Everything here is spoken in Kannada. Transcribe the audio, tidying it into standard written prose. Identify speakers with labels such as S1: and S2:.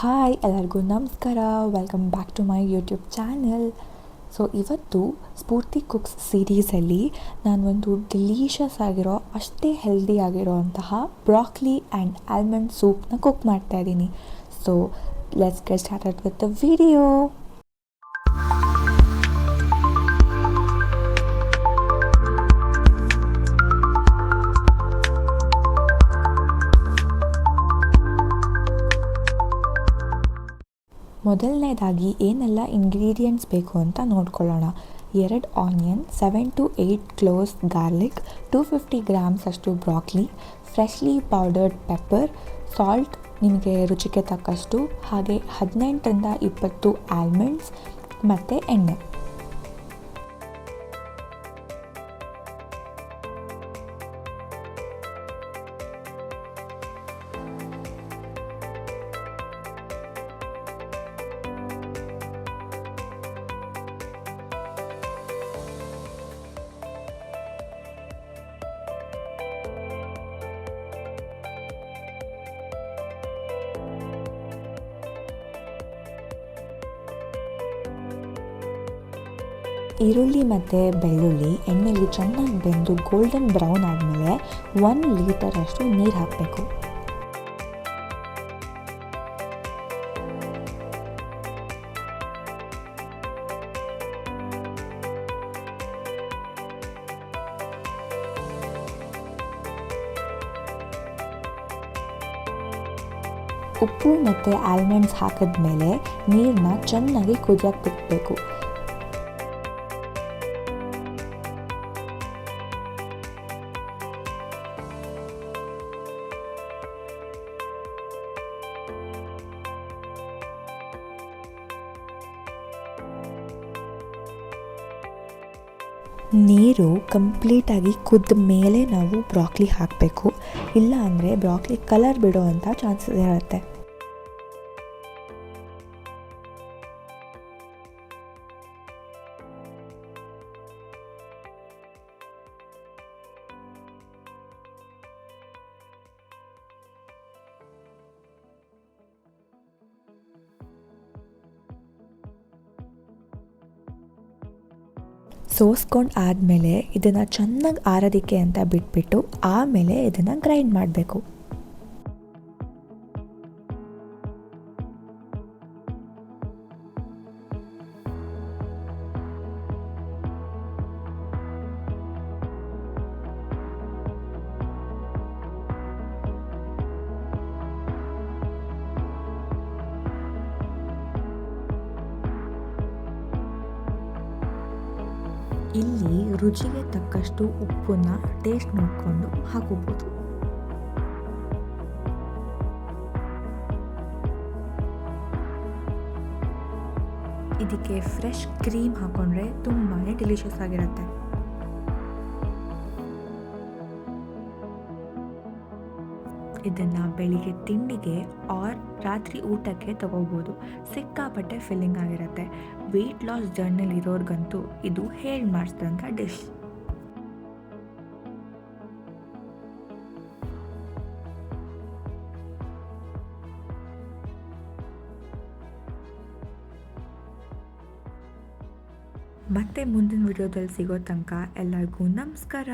S1: ಹಾಯ್ ಎಲ್ಲರಿಗೂ ನಮಸ್ಕಾರ. Welcome back to my YouTube channel. So ಇವತ್ತು ಸ್ಫೂರ್ತಿ ಕುಕ್ಸ್ ಸೀರೀಸಲ್ಲಿ ನಾನು ಒಂದು ಡಿಲೀಷಿಯಸ್ ಆಗಿರೋ ಅಷ್ಟೇ ಹೆಲ್ದಿ ಆಗಿರೋ ಅಂತಹ ಬ್ರಾಕ್ಲಿ ಆ್ಯಂಡ್ ಆಲ್ಮಂಡ್ ಸೂಪ್ನ ಕುಕ್ ಮಾಡ್ತಾಯಿದ್ದೀನಿ. So let's get started with the video. ಮೊದಲನೇದಾಗಿ ಏನೆಲ್ಲ ಇಂಗ್ರೀಡಿಯೆಂಟ್ಸ್ ಬೇಕು ಅಂತ ನೋಡ್ಕೊಳ್ಳೋಣ. 2 onion, 7 to 8 cloves garlic, 250 grams ಅಷ್ಟು broccoli, freshly powdered pepper, salt ನಿಮಗೆ ರುಚಿಗೆ ತಕ್ಕಷ್ಟು, ಹಾಗೆ 18ರಿಂದ 20 ಆಲ್ಮಂಡ್ಸ್ ಮತ್ತು ಎಣ್ಣೆ. ಈರುಳ್ಳಿ ಮತ್ತು ಬೆಳ್ಳುಳ್ಳಿ ಎಣ್ಣೆಲಿ ಚೆನ್ನಾಗಿ ಬೆಂದು ಗೋಲ್ಡನ್ ಬ್ರೌನ್ ಆದಮೇಲೆ 1 ಲೀಟರಷ್ಟು ನೀರು ಹಾಕಬೇಕು. ಉಪ್ಪು ಮತ್ತು ಆಲ್ಮಂಡ್ಸ್ ಹಾಕಿದ್ಮೇಲೆ ನೀರನ್ನ ಚೆನ್ನಾಗಿ ಕುದಿಯಕ್ಕೆ ಬಿಡಬೇಕು. ನೀರು ಕಂಪ್ಲೀಟಾಗಿ ಕುದ್ದ ಮೇಲೆ ನಾವು ಬ್ರಾಕ್ಲಿ ಹಾಕಬೇಕು, ಇಲ್ಲ ಅಂದರೆ ಬ್ರಾಕ್ಲಿ ಕಲರ್ ಬಿಡೋ ಅಂಥ ಚಾನ್ಸಸ್ ಇರುತ್ತೆ. ಸೋಸ್ಕೊಂಡು ಆದಮೇಲೆ ಇದನ್ನು ಚೆನ್ನಾಗಿ ಆರೋದಕ್ಕೆ ಅಂತ ಬಿಟ್ಬಿಟ್ಟು ಆಮೇಲೆ ಇದನ್ನು ಗ್ರೈಂಡ್ ಮಾಡಬೇಕು. ಇಲ್ಲಿ ರುಚಿಗೆ ತಕ್ಕಷ್ಟು ಉಪ್ಪನ್ನ ಟೇಸ್ಟ್ ನೋಡಿಕೊಂಡು ಹಾಕೋಬೋದು. ಇದಕ್ಕೆ ಫ್ರೆಶ್ ಕ್ರೀಮ್ ಹಾಕೊಂಡ್ರೆ ತುಂಬಾ ಡಿಲಿಷಿಯಸ್ ಆಗಿರುತ್ತೆ. ಇದನ್ನು ಬೆಳಿಗ್ಗೆ ತಿಂಡಿಗೆ ಆರ್ ರಾತ್ರಿ ಊಟಕ್ಕೆ ತಗೋಬೋದು. ಸಿಕ್ಕಾಪಟ್ಟೆ ಫಿಲ್ಲಿಂಗ್ ಆಗಿರುತ್ತೆ. ವೆಯ್ಟ್ ಲಾಸ್ ಜರ್ನಿಲಿ ಇರೋರ್ಗಂತೂ ಇದು ಹೇಳಿ ಮಾಡಿಸಿದಂಥ ಡಿಶ್. ಮತ್ತೆ ಮುಂದಿನ ವಿಡಿಯೋದಲ್ಲಿ ಸಿಗೋ ತನಕ ಎಲ್ಲರಿಗೂ ನಮಸ್ಕಾರ.